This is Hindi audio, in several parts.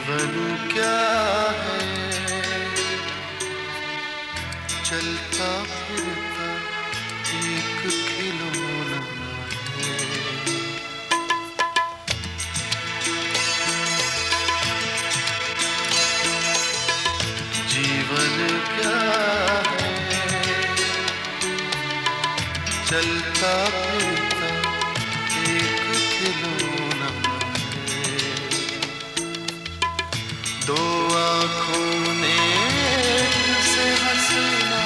जीवन क्या है, चलता फिरता एक खिलौना है। जीवन क्या है, चलता फिरता एक खिलौना है। दो आँखों ने एक से हंसना,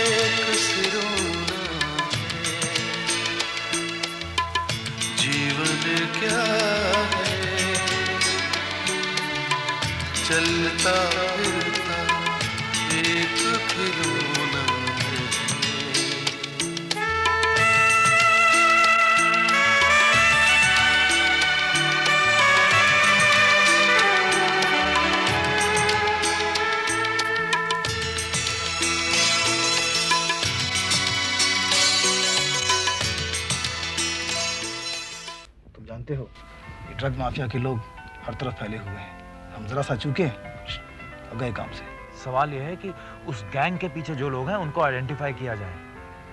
एक से रोना है। जीवन क्या है, चलता फिरता एक खिलौना है। तुम जानते हो ये ड्रग माफिया के लोग हर तरफ फैले हुए हैं। हम जरा सा चूके और गए काम से। सवाल यह है कि उस गैंग के पीछे जो लोग हैं उनको आइडेंटिफाई किया जाए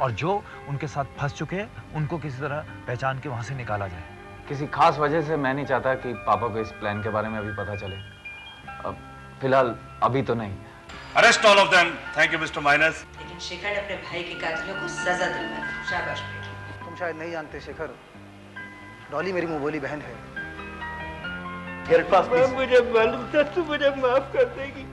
और जो उनके साथ फंस चुके हैं उनको किसी तरह पहचान के वहां से निकाला जाए। किसी खास वजह से मैं नहीं चाहता कि पापा को इस प्लान के बारे में अभी पता चले। अब फिलहाल अभी तो नहीं। Arrest all of them. Thank you mister minus. लेकिन शेखर ने अपने भाई के कातिलों को सजा दिलवाई। शाबाश बेटा। तुम शायद नहीं जानते शेखर, डॉली मेरी मुंहबोली बहन है। मुझे मालूम था तू मुझे माफ कर देगी।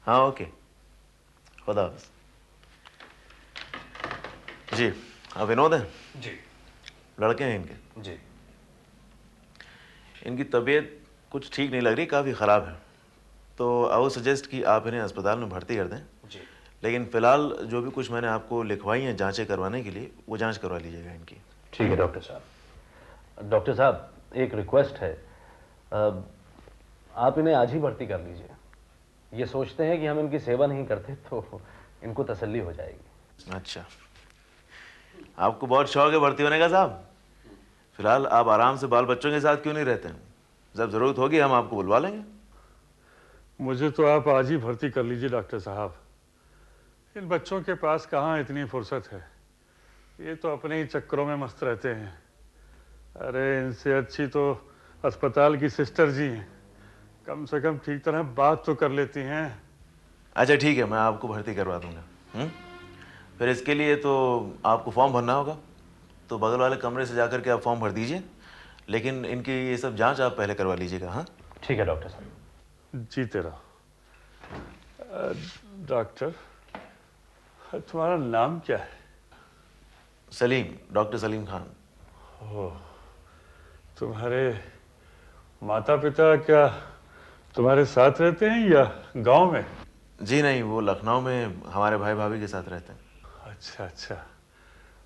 हाँ ओके, खुदा हाफिज़। जी आप विनोद हैं? जी। लड़के हैं इनके? जी। इनकी तबीयत कुछ ठीक नहीं लग रही, काफ़ी ख़राब है, तो आई वुड सजेस्ट कि आप इन्हें अस्पताल में भर्ती कर दें। जी। लेकिन फ़िलहाल जो भी कुछ मैंने आपको लिखवाई हैं जांचें करवाने के लिए, वो जांच करवा लीजिएगा इनकी। ठीक है डॉक्टर साहब। डॉक्टर साहब एक रिक्वेस्ट है, आप इन्हें आज ही भर्ती कर लीजिए। ये सोचते हैं कि हम इनकी सेवा नहीं करते तो इनको तसल्ली हो जाएगी। अच्छा, आपको बहुत शौक है भर्ती होने का साहब? फिलहाल आप आराम से बाल बच्चों के साथ क्यों नहीं रहते हैं? जब ज़रूरत होगी हम आपको बुलवा लेंगे। मुझे तो आप आज ही भर्ती कर लीजिए डॉक्टर साहब। इन बच्चों के पास कहाँ इतनी फुर्सत है, ये तो अपने ही चक्करों में मस्त रहते हैं। अरे इनसे अच्छी तो अस्पताल की सिस्टर जी हैं, कम से कम ठीक तरह बात तो कर लेती हैं। अच्छा ठीक है, मैं आपको भर्ती करवा दूंगा। फिर इसके लिए तो आपको फॉर्म भरना होगा, तो बगल वाले कमरे से जाकर के आप फॉर्म भर दीजिए, लेकिन इनकी ये सब जांच आप पहले करवा लीजिएगा। हाँ ठीक है डॉक्टर साहब। जीते रहो। डॉक्टर तुम्हारा नाम क्या है? सलीम, डॉक्टर सलीम खान। ओह, तुम्हारे माता पिता क्या तुम्हारे साथ रहते हैं या गांव में? जी नहीं, वो लखनऊ में हमारे भाई भाभी के साथ रहते हैं। अच्छा अच्छा,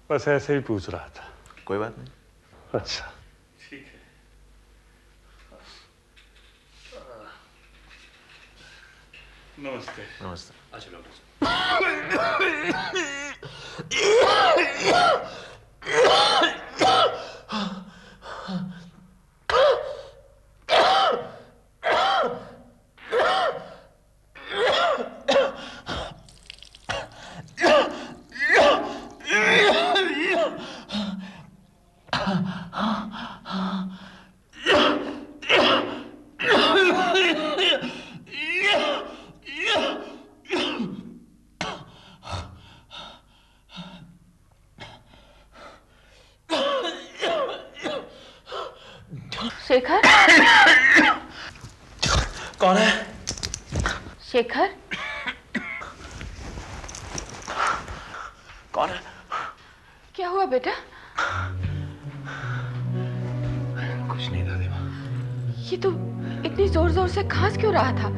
बस ऐसे ही पूछ रहा था। कोई बात नहीं। अच्छा ठीक है। नमस्ते। नमस्ते। अच्छा डॉक्टर साहब। शेखर। कौन है? शेखर कौन है? क्या हुआ बेटा? कुछ नहीं दादी माँ। ये तो इतनी जोर जोर से खांस क्यों रहा था?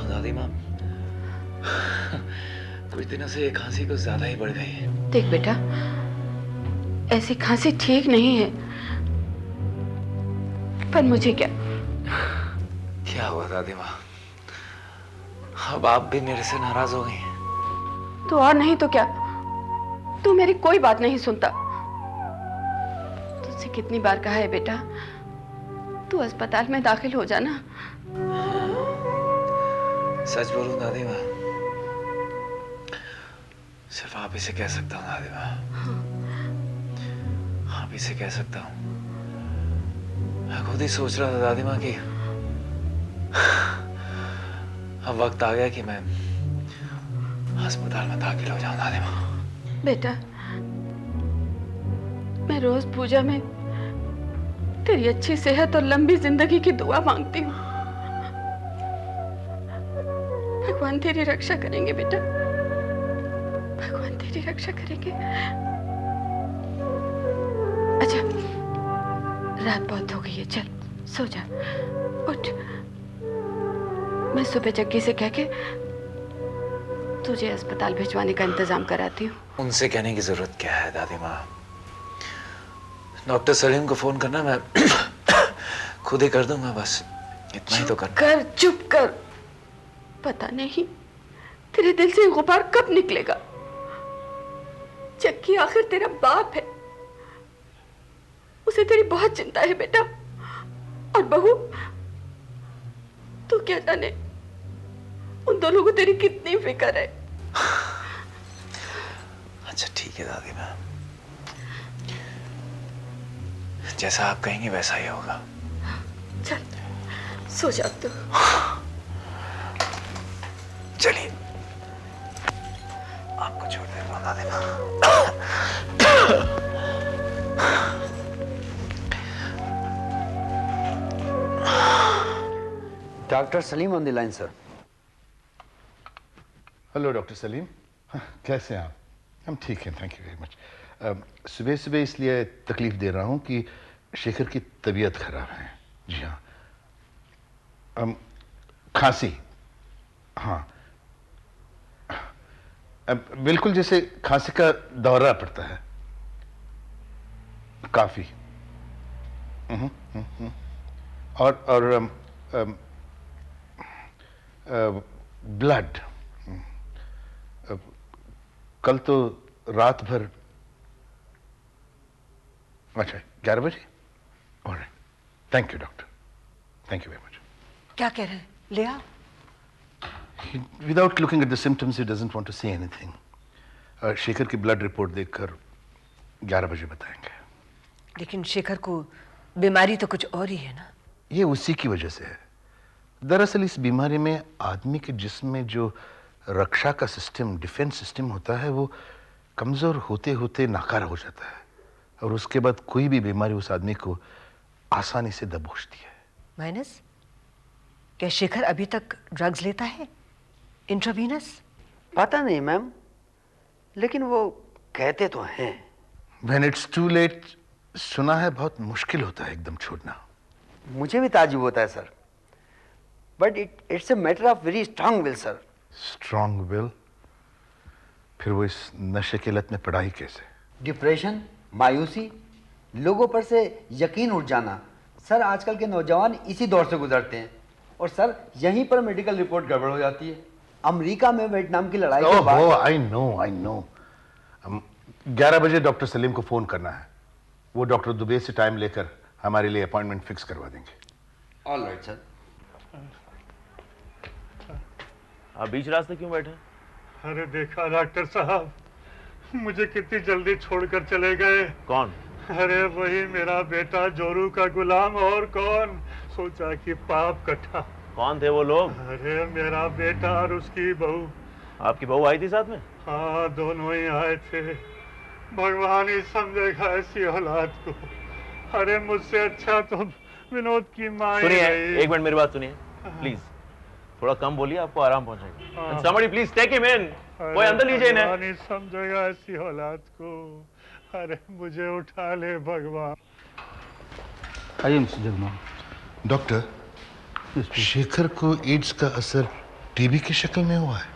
दादी माँ, कुछ दिनों से ये खांसी कुछ ज्यादा ही बढ़ गई है। देख बेटा, ऐसी खांसी ठीक नहीं है। पर मुझे क्या हुआ दादी माँ? अब आप भी मेरे से नाराज हो गई हैं। तो और नहीं तो क्या, तू मेरी कोई बात नहीं सुनता। तुझसे कितनी बार कहा है बेटा, तू अस्पताल में दाखिल हो जाना। सच बोलूं दादी माँ, सिर्फ आप ही से कह सकता हूँ दादी माँ, आप ही से कह सकता हूँ। मैं खुद ही सोच रहा था दादी माँ कि अब वक्त आ गया कि मैं अस्पताल में दाखिल हो जाऊं दादी माँ। बेटा, मैं रोज पूजा में तेरी अच्छी सेहत और लंबी जिंदगी की दुआ मांगती हूँ। भगवान तेरी रक्षा करेंगे बेटा, भगवान तेरी रक्षा करेंगे। अच्छा, रात बहुत हो गई है, चल सो जा, उठ। मैं सुबह जग्गी से कह के तुझे अस्पताल भिजवाने का इंतजाम कराती हूँ। उनसे कहने की जरूरत क्या है दादी माँ, डॉक्टर सलीम को फोन करना मैं खुद ही कर दूंगा, बस इतना ही तो करना। चुप कर। पता नहीं तेरे दिल से गुबार कब निकलेगा। जग्गी आखिर तेरा बाप है, उसे तेरी बहुत चिंता है बेटा। और बहू, तू क्या जाने उन दोनों को तेरी कितनी फिक्र है। अच्छा ठीक है दादी माँ, जैसा आप कहेंगे वैसा ही होगा। चल सो जा तू। चलिए आपको छोड़ देता हूँ दादी माँ। Doctor Salim on the line sir. Hello doctor Salim, कैसे हैं आप? हम ठीक हैं, थैंक यू वेरी मच। सुबह सुबह इसलिए तकलीफ दे रहा हूँ कि शेखर की तबीयत खराब है। जी हाँ, खांसी, हाँ बिल्कुल जैसे खांसी का दौरा पड़ता है, काफी। और ब्लड, कल तो रात भर, अच्छा 11 बजे। Alright, thank you doctor, thank you very much. क्या कह रहे हैं? ले आओ। Without looking at the symptoms, he doesn't want to say anything. Shekhar की ब्लड रिपोर्ट देखकर 11 बजे बताएंगे। लेकिन शेखर को बीमारी तो कुछ और ही है ना? ये उसी की वजह से है। दरअसल इस बीमारी में आदमी के जिस्म में जो रक्षा का सिस्टम, डिफेंस सिस्टम होता है, वो कमजोर होते होते नाकारा हो जाता है, और उसके बाद कोई भी बीमारी उस आदमी को आसानी से दबोचती है। माइनस, क्या शेखर अभी तक ड्रग्स लेता है इंट्रावीनस? पता नहीं मैम, लेकिन वो कहते तो हैं। When it's too late, सुना है बहुत मुश्किल होता है एकदम छोड़ना। मुझे भी ताजुब होता है sir, but it's a matter of very strong will sir. Strong will? फिर वो इस नशे की लत में पड़ा ही कैसे? डिप्रेशन, मायूसी, लोगों पर से यकीन उठ जाना। सर आजकल के नौजवान इसी दौर से गुजरते हैं, और सर यहीं पर मेडिकल रिपोर्ट गड़बड़ हो जाती है। अमेरिका में वियतनाम की लड़ाई के बाद। I know. 11 बजे डॉक्टर सलीम को फोन करना है, वो डॉक्टर दुबे से टाइम लेकर हमारे लिए अपॉइंटमेंट फिक्स करवा देंगे। All right sir. आप बीच रास्ते क्यों बैठे? अरे देखा डॉक्टर साहब, मुझे कितनी जल्दी छोड़कर चले गए। कौन? अरे वही मेरा बेटा जोरू का गुलाम, और कौन। सोचा कि पाप कटा। कौन थे वो लोग? अरे मेरा बेटा और उसकी बहू। आपकी बहू आई थी साथ में? हाँ, दोनों ही आए थे। भगवान ही समझेगा ऐसी औलाद को। अरे मुझसे अच्छा तो विनोद की माँ। सुनिए, एक मिनट मेरी बात सुनिए प्लीज, थोड़ा कम बोलिए, आपको आराम पहुंचेगा। Somebody please take him in, कोई अंदर लीजिए इन्हें। भगवान ही समझेगा ऐसी औलाद को। अरे मुझे उठा ले भगवान। आइए मिस्टर जगमोहन। डॉक्टर, शेखर को एड्स का असर टीबी की शक्ल में हुआ है?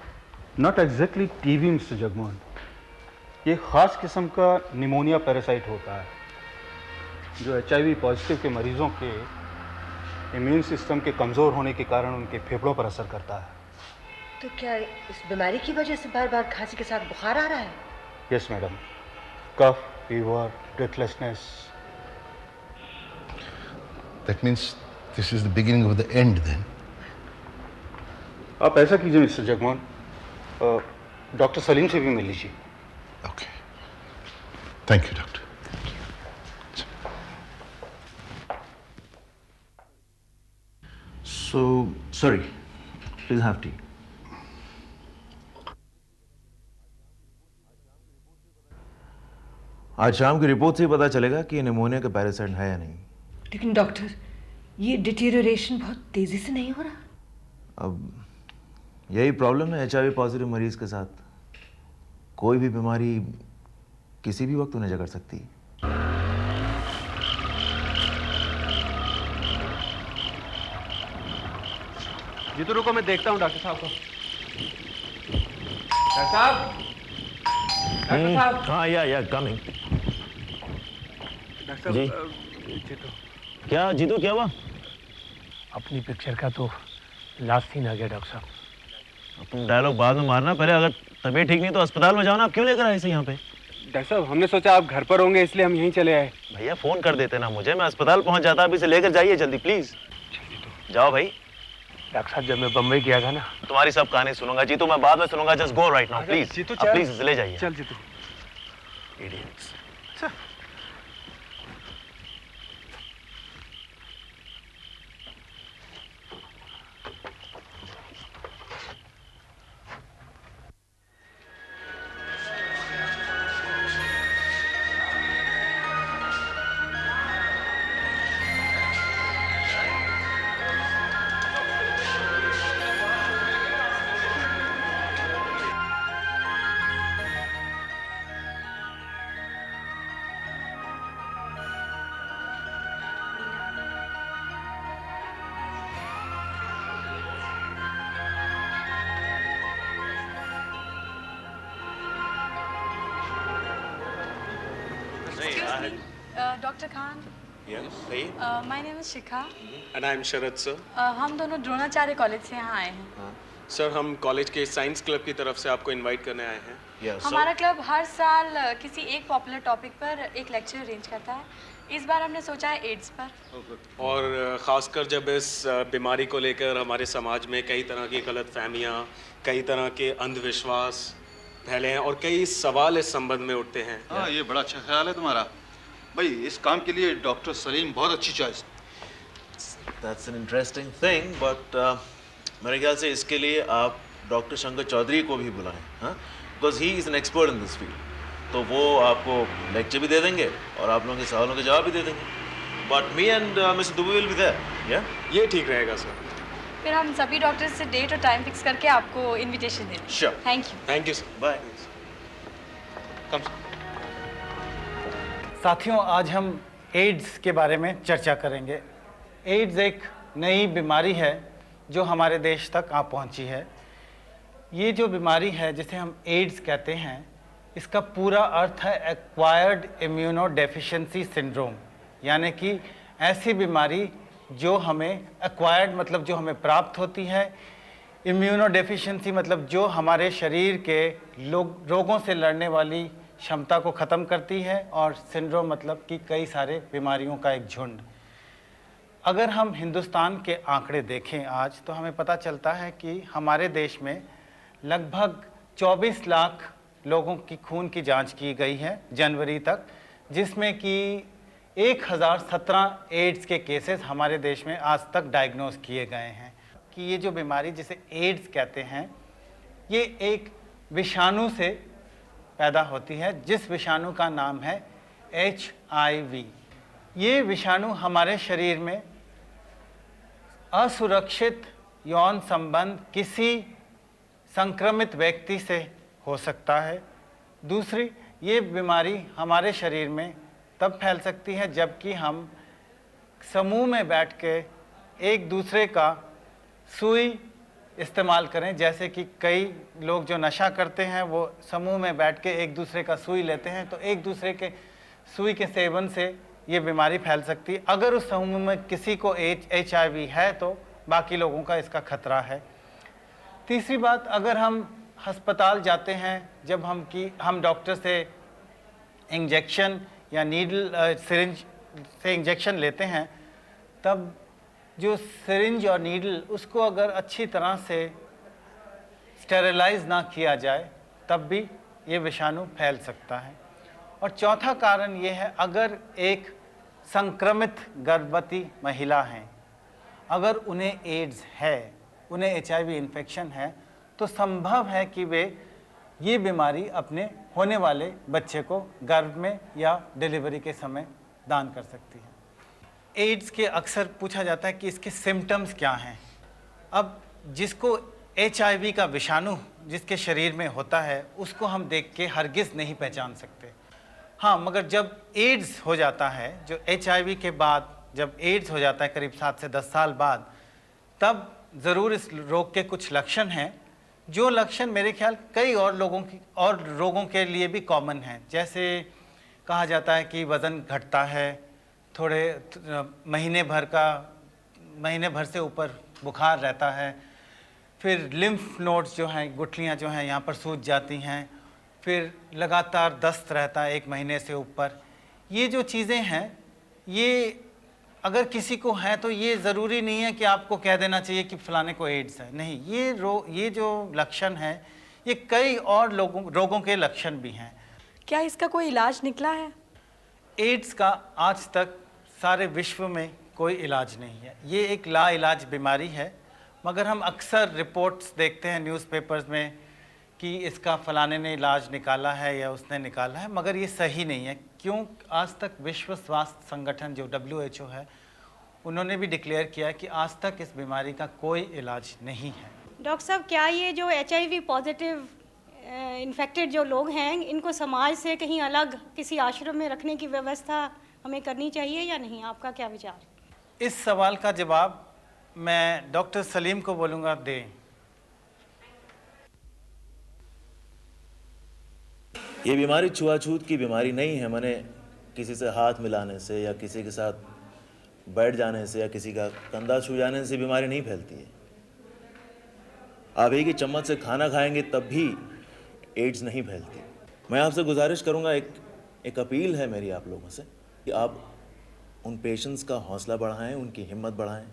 Not exactly TB mister Jagmohan, ये खास किस्म का निमोनिया पैरासाइट होता है जो HIV पॉजिटिव के मरीजों के इम्यून सिस्टम के कमज़ोर होने के कारण उनके फेफड़ों पर असर करता है। तो क्या इस बीमारी की वजह से बार बार खांसी के साथ बुखार आ रहा है? Yes, madam. Cough, fever, breathlessness. That means this is the beginning of the end then. आप ऐसा कीजिए मिस्टर जगमोहन, डॉक्टर सलीम से भी मिल लीजिए. Okay. Thank you, doctor. So, sorry. Please have tea. आज शाम की रिपोर्ट से ही पता चलेगा कि निमोनिया का पैरासाइट है या नहीं. लेकिन डॉक्टर, ये डिटेरियोरेशन बहुत तेजी से नहीं हो रहा? अब यही प्रॉब्लम है HIV पॉजिटिव मरीज के साथ. कोई भी बीमारी किसी भी वक्त उन्हें जगा सकती है. जी तो रुको, मैं देखता हूँ डॉक्टर साहब को. डॉक्टर साहब, डॉक्टर साहब. हाँ या कमिंग. डॉक्टर जी. जीतू, क्या जीतू, क्या हुआ? अपनी पिक्चर का तो लास्ट सीन आ गया डॉक्टर साहब. अपन डायलॉग बाद में मारना, पहले अगर तबीयत ठीक नहीं तो अस्पताल में जाओ ना. आप क्यों लेकर आए इसे यहाँ पे? डॉक्टर साहब, हमने सोचा आप घर पर होंगे इसलिए हम यहीं चले आए. भैया फोन कर देते ना मुझे, मैं अस्पताल पहुँच जाता. आप इसे लेकर जाइए जल्दी प्लीज. जाओ भाई. डॉक्टर साहब, जब मैं बम्बई गया था ना, तुम्हारी सब कहानी सुनूंगा जीतू, मैं बाद में सुनूंगा. Just go right now please. Jeetu please इसे ले जाइए. चल Jeetu. Idiots. Dr. Khan. Yes. My name is Shikha. And I'm Sharad sir. हम दोनों द्रोणाचार्य कॉलेज से यहाँ आए हैं. सर, हम कॉलेज के साइंस क्लब की तरफ से आपको इनवाइट करने आए हैं. हमारा क्लब हर साल किसी एक पॉपुलर टॉपिक पर एक लेक्चर अरेंज करता है. इस बार हमने सोचा है एड्स पर. और ख़ासकर जब इस बीमारी को लेकर हमारे समाज में कई तरह की गलतफहमियाँ, कई तरह के अंधविश्वास फैले हैं और कई सवाल इस संबंध में उठते हैं. हाँ, ये बड़ा अच्छा ख्याल है तुम्हारा भाई. इस काम के लिए डॉक्टर सलीम बहुत अच्छी choice. That's an interesting thing, but मेरे ख्याल से इसके लिए आप डॉक्टर शंकर चौधरी को भी बुलाएं. हाँ, because he is an expert in this field. तो वो आपको लेक्चर भी दे देंगे और आप लोगों के सवालों के जवाब भी दे देंगे. But me and Mr. Dubey will be there. Yeah? ये ठीक रहेगा सर. फिर हम सभी डॉक्टर्स से डेट और टाइम फिक्स करके आपको इनविटेशन देंगे. Sure. Thank you sir. Bye. साथियों, आज हम एड्स के बारे में चर्चा करेंगे. एड्स एक नई बीमारी है जो हमारे देश तक आ पहुंची है. ये जो बीमारी है जिसे हम एड्स कहते हैं, इसका पूरा अर्थ है एक्वायर्ड इम्यूनो डेफिशिएंसी सिंड्रोम, यानी कि ऐसी बीमारी जो हमें एक्वायर्ड मतलब जो हमें प्राप्त होती है, इम्यूनो डेफिशिएंसी मतलब जो हमारे शरीर के रोगों से लड़ने वाली क्षमता को ख़त्म करती है, और सिंड्रोम मतलब कि कई सारे बीमारियों का एक झुंड. अगर हम हिंदुस्तान के आंकड़े देखें आज, तो हमें पता चलता है कि हमारे देश में लगभग 24 लाख लोगों की खून की जांच की गई है जनवरी तक, जिसमें कि 1017 एड्स के केसेस हमारे देश में आज तक डायग्नोज किए गए हैं. कि ये जो बीमारी जिसे एड्स कहते हैं, ये एक विषाणु से पैदा होती है, जिस विषाणु का नाम है HIV. ये विषाणु हमारे शरीर में असुरक्षित यौन संबंध किसी संक्रमित व्यक्ति से हो सकता है. दूसरी, ये बीमारी हमारे शरीर में तब फैल सकती है जबकि हम समूह में बैठ के एक दूसरे का सुई इस्तेमाल करें. जैसे कि कई लोग जो नशा करते हैं वो समूह में बैठ के एक दूसरे का सुई लेते हैं, तो एक दूसरे के सुई के सेवन से ये बीमारी फैल सकती है. अगर उस समूह में किसी को HIV है तो बाकी लोगों का इसका खतरा है. तीसरी बात, अगर हम अस्पताल जाते हैं, जब हम डॉक्टर से इंजेक्शन या नीडल सिरिंज से इंजेक्शन लेते हैं, तब जो सिरिंज और नीडल उसको अगर अच्छी तरह से स्टेरिलाइज ना किया जाए तब भी ये विषाणु फैल सकता है। और चौथा कारण ये है, अगर एक संक्रमित गर्भवती महिला हैं, अगर उन्हें एड्स है, उन्हें HIV इन्फेक्शन है, तो संभव है कि वे ये बीमारी अपने होने वाले बच्चे को गर्भ में या डिलीवरी के समय दान कर सकती है। एड्स के अक्सर पूछा जाता है कि इसके सिम्टम्स क्या हैं। अब जिसको HIV का विषाणु जिसके शरीर में होता है उसको हम देख के हरगिज़ नहीं पहचान सकते। हाँ, मगर जब एड्स हो जाता है, जो HIV के बाद जब एड्स हो जाता है करीब 7 से 10 साल बाद, तब ज़रूर इस रोग के कुछ लक्षण हैं, जो लक्षण मेरे ख्याल कई और रोगों के लिए भी कॉमन हैं। जैसे कहा जाता है कि वज़न घटता है, थोड़े महीने भर से ऊपर बुखार रहता है, फिर लिम्फ नोड्स जो हैं, गुठलियाँ जो हैं यहाँ पर सूज जाती हैं, फिर लगातार दस्त रहता है 1 महीने से ऊपर। ये जो चीज़ें हैं, ये अगर किसी को है तो ये ज़रूरी नहीं है कि आपको कह देना चाहिए कि फलाने को एड्स है। नहीं, ये जो लक्षण हैं ये कई और रोगों के लक्षण भी हैं। क्या इसका कोई इलाज निकला है? एड्स का आज तक सारे विश्व में कोई इलाज नहीं है। ये एक लाइलाज बीमारी है, मगर हम अक्सर रिपोर्ट्स देखते हैं न्यूज़पेपर्स में कि इसका फलाने ने इलाज निकाला है या उसने निकाला है, मगर ये सही नहीं है। क्यों? आज तक विश्व स्वास्थ्य संगठन जो WHO है, उन्होंने भी डिक्लेयर किया है कि आज तक इस बीमारी का कोई इलाज नहीं है। डॉक्टर साहब, क्या ये जो HIV पॉजिटिव इन्फेक्टेड जो लोग हैं, इनको समाज से कहीं अलग किसी आश्रम में रखने की व्यवस्था हमें करनी चाहिए या नहीं? आपका क्या विचार? इस सवाल का जवाब मैं डॉक्टर सलीम को बोलूँगा दें। ये बीमारी छुआछूत की बीमारी नहीं है। मैंने किसी से हाथ मिलाने से या किसी के साथ बैठ जाने से या किसी का कंधा छू जाने से बीमारी नहीं फैलती है। आप एक ही चम्मच से खाना खाएंगे तब भी एड्स नहीं फैलती। मैं आपसे गुजारिश करूंगा, एक अपील है मेरी आप लोगों से कि आप उन पेशेंट्स का हौसला बढ़ाएं, उनकी हिम्मत बढ़ाएं,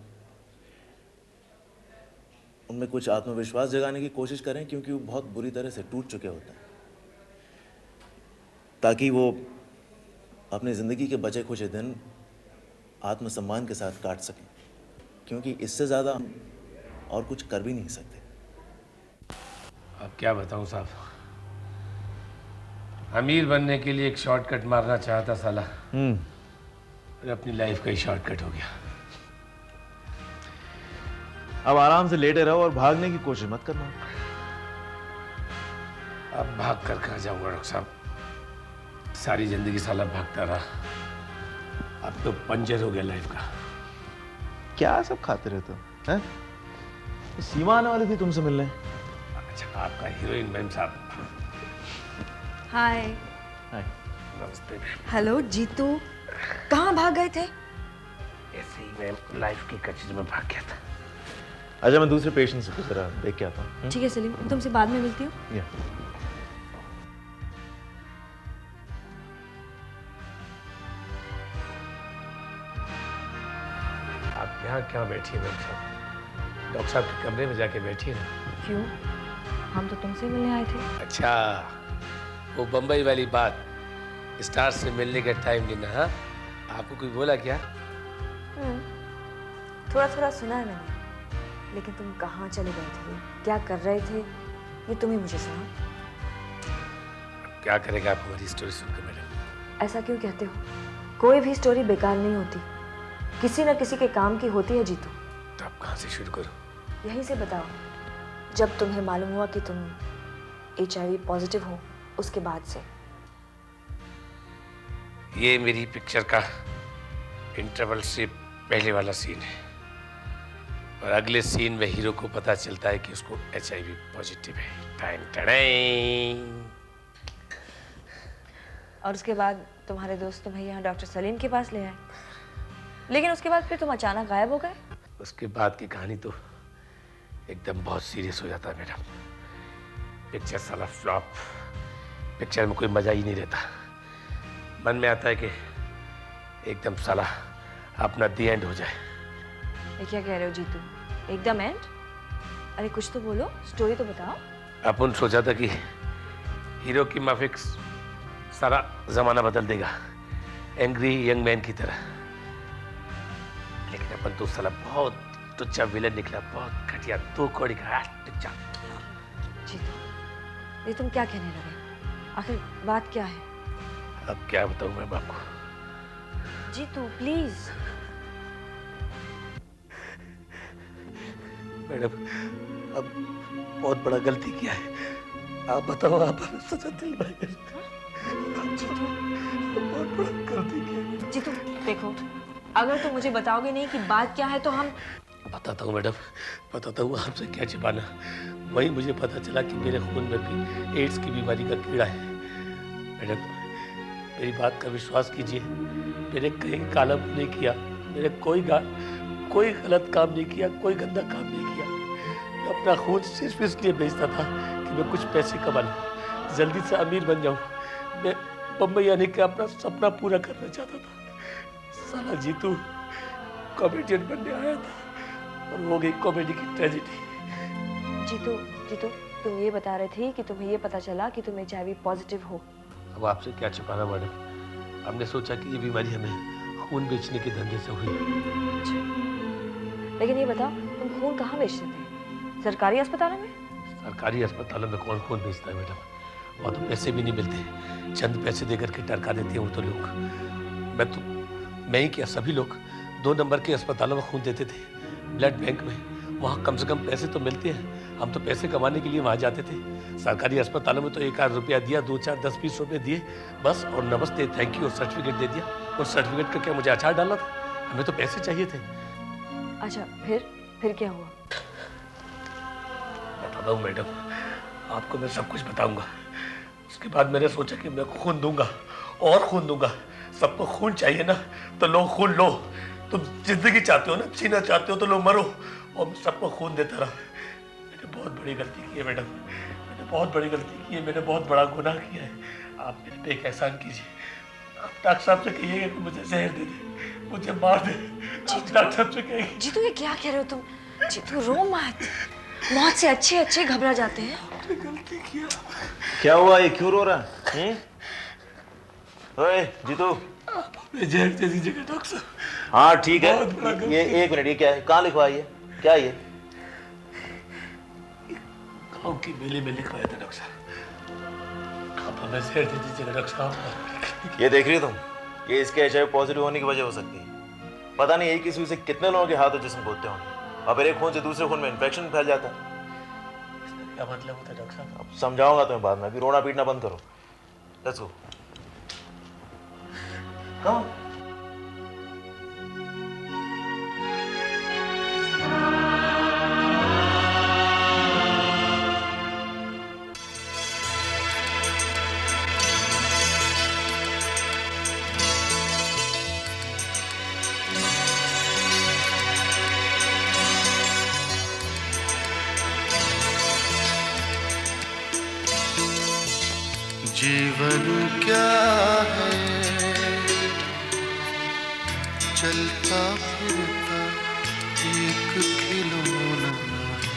उनमें कुछ आत्मविश्वास जगाने की कोशिश करें, क्योंकि वो बहुत बुरी तरह से टूट चुके होते हैं, ताकि वो अपनी ज़िंदगी के बचे कुछ दिन आत्मसम्मान के साथ काट सकें, क्योंकि इससे ज़्यादा हम और कुछ कर भी नहीं सकते। अब क्या बताऊं साहब, अमीर बनने के लिए एक शॉर्टकट मारना चाहता साला, और अपनी लाइफ का ही शॉर्टकट हो गया। अब आराम से लेटे रहो और भागने की कोशिश मत करना। अब भाग कर कहाँ जाऊंगा डॉक्टर साहब, सारी जिंदगी साला भागता रहा, अब तो पंचर हो गया लाइफ का। क्या सब खाते रहते हो हैं? सीमा आने वाली थी तुमसे मिलने। अच्छा, आपका हीरोइन मैम साहब। हाय। हाय। नमस्ते। हेलो जीतू, कहाँ भाग गए थे? ऐसे ही मैं लाइफ की कचरे में भाग गया था। अच्छा, मैं दूसरे पेशेंट से जरा देख के आता हूँ। ठीक है सलीम, तुमसे बाद में मिलती हूँ। आप यहाँ क्या बैठी है मैम साहब? डॉक्टर साहब के कमरे में जाके बैठी ना। क्यों? हम तो तुमसे मिलने आए थे। अच्छा, वो बम्बई वाली बात, स्टार से मिलने का टाइम लेना। हाँ, आपको कोई बोला क्या? थोड़ा थोड़ा सुना है मैंने, लेकिन तुम कहाँ चले गए थे, क्या कर रहे थे, ये तुम ही मुझे सुनाओ। क्या करेगा आप हमारी स्टोरी सुनकर मैडम? ऐसा क्यों कहते हो? कोई भी स्टोरी बेकार नहीं होती, किसी न किसी के काम की होती है जीतू। तो आप कहाँ से शुरू करो? यहीं से बताओ, जब तुम्हें मालूम हुआ कि तुम HIV पॉजिटिव हो, उसके बाद से। ये मेरी पिक्चर का इंटरवल से पहले वाला सीन है, और अगले सीन में हीरो को पता चलता है कि उसको HIV पॉजिटिव है। टाइम टड़ाई। और उसके बाद तुम्हारे दोस्त तुम्हें यहाँ डॉक्टर सलीम के पास ले आए, लेकिन उसके बाद फिर तुम अचानक गायब हो गए। उसके बाद की कहानी तो एकदम बहुत सीरियस हो जाता है मैडम। पिक्चर साला फ्लॉप। पिक्चर में कोई मजा ही नहीं रहता। मन में आता है कि एकदम साला अपना दी एंड हो जाए। ये क्या कह रहे हो जीतू? एकदम एंड? अरे कुछ तो बोलो, स्टोरी तो बताओ। अपन सोचा था कि हीरो की माफिक सारा जमाना बदल देगा, एंग्री यंग मैन की तरह, लेकिन अपन तो साला बहुत टुच्चा विलन निकला, बहुत घटिया, 2 कौड़ी का टुच्चा। जीतू, ये तुम क्या कहने लगे? आखिर बात क्या है? अब क्या बताऊं मैं आपको? जीतू प्लीज। मैडम, अब बहुत बड़ा गलती किया है। आप बताओ, आप हमें सजा दिलवाइए। बहुत बड़ा गलती किया है। जीतू देखो, अगर तुम मुझे बताओगे नहीं कि बात क्या है तो हम... बताता हूँ मैडम, बताता हूँ। आपसे क्या छिपाना। वहीं मुझे पता चला कि मेरे खून में भी एड्स की बीमारी का कीड़ा है। मैडम, मेरी बात का विश्वास कीजिए, मैंने कहीं काला मुंह नहीं किया, मैंने कोई गलत काम नहीं किया, कोई गंदा काम नहीं किया। मैं अपना खून सिर्फ इसलिए बेचता था कि मैं कुछ पैसे कमा लूं, जल्दी से अमीर बन जाऊं। मैं बम्बई आने का अपना सपना पूरा करना चाहता था। साला जीतू कॉमेडियन बनने आया था और हो गई कॉमेडी की ट्रेजेडी। जीतू, तुम ये बता रहे थे कि तुम्हें ये पता चला कि तुम HIV पॉजिटिव हो। अब आपसे क्या छिपाना मैडम, हमने सोचा कि ये बीमारी हमें खून बेचने के धंधे से हुई। लेकिन ये बताओ, तुम खून कहाँ बेचते थे? सरकारी अस्पतालों में? सरकारी अस्पतालों में कौन खून बेचता है मैडम? वहाँ तो पैसे भी नहीं मिलते, चंद पैसे देकर के टरका देते हैं वो तो लोग। मैं ही क्या, सभी लोग 2 नंबर के अस्पतालों में खून देते थे, ब्लड बैंक में। वहाँ कम से कम पैसे तो मिलते हैं, हम तो पैसे कमाने के लिए वहाँ जाते थे। सरकारी अस्पतालों में तो 1 आध रुपया दिया, 2, 4, 10, 20 रुपये दिए बस, और नमस्ते थैंक यू और सर्टिफिकेट दे दिया। और सर्टिफिकेट का क्या मुझे अचार डालना था? हमें तो पैसे चाहिए थे। अच्छा, फिर क्या हुआ? बताता हूँ मैडम, आपको मैं सब कुछ बताऊंगा। उसके बाद मैंने सोचा कि मैं खून दूंगा और खून दूंगा। सबको खून चाहिए ना, तो लो खून लो। तुम जिंदगी चाहते हो ना, जीना चाहते हो तो लो मरो, और मैं सबको खून देता रहा। मैंने बहुत बड़ी गलती की है मैडम, मैंने बहुत बड़ी गलती की है, मैंने बहुत बड़ा गुनाह किया है। आप मेरे पे एक एहसान कीजिए, आप डॉक्टर साहब से कहिएगा कि मुझे जहर दे दे, मुझे मार दे। डॉक्टर साहब से कहिए। जीतू, ये क्या कह रहे हो तुम? जीतू रो मत, मौत से अच्छे घबरा जाते हैं। गलती किया। क्या हुआ, ये क्यों रो रहा है? ओए जीतू, जहर दे दीजिएगा डॉक्टर साहब। हाँ ठीक है, ये 1 मिनट, ये क्या है? कहाँ लिखवाई है? क्या ये? गाँव की मेले में लिखवाया था डॉक्टर साहब। आप हमें जहर दे दीजिएगा डॉक्टर साहब। ये देख रही हो तुम, ये इसके HIV पॉजिटिव होने की वजह हो सकती है। पता नहीं एक ही सुई से कितने लोगों के हाथ और जिस्म पोतते होंगे, और फिर एक खून से दूसरे खून में इन्फेक्शन फैल जाता है। क्या मतलब होता है डॉक्टर साहब? अब समझाऊंगा तुम्हें बाद में, अभी रोना पीटना बंद करो। Let's go. कम। जीवन क्या है, चलता फिरता एक खिलौना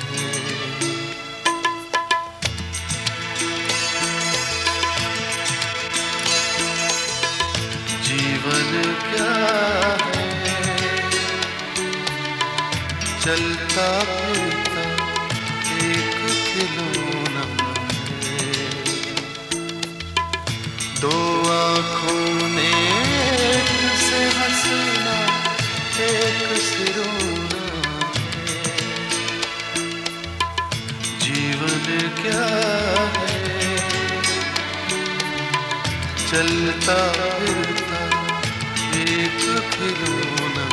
है। जीवन क्या है, चलता फिरता एक खिलौना है। 2 आँखों में एक से हंसना, एक से रोना है। जीवन क्या है, चलता फिरता एक खिलौना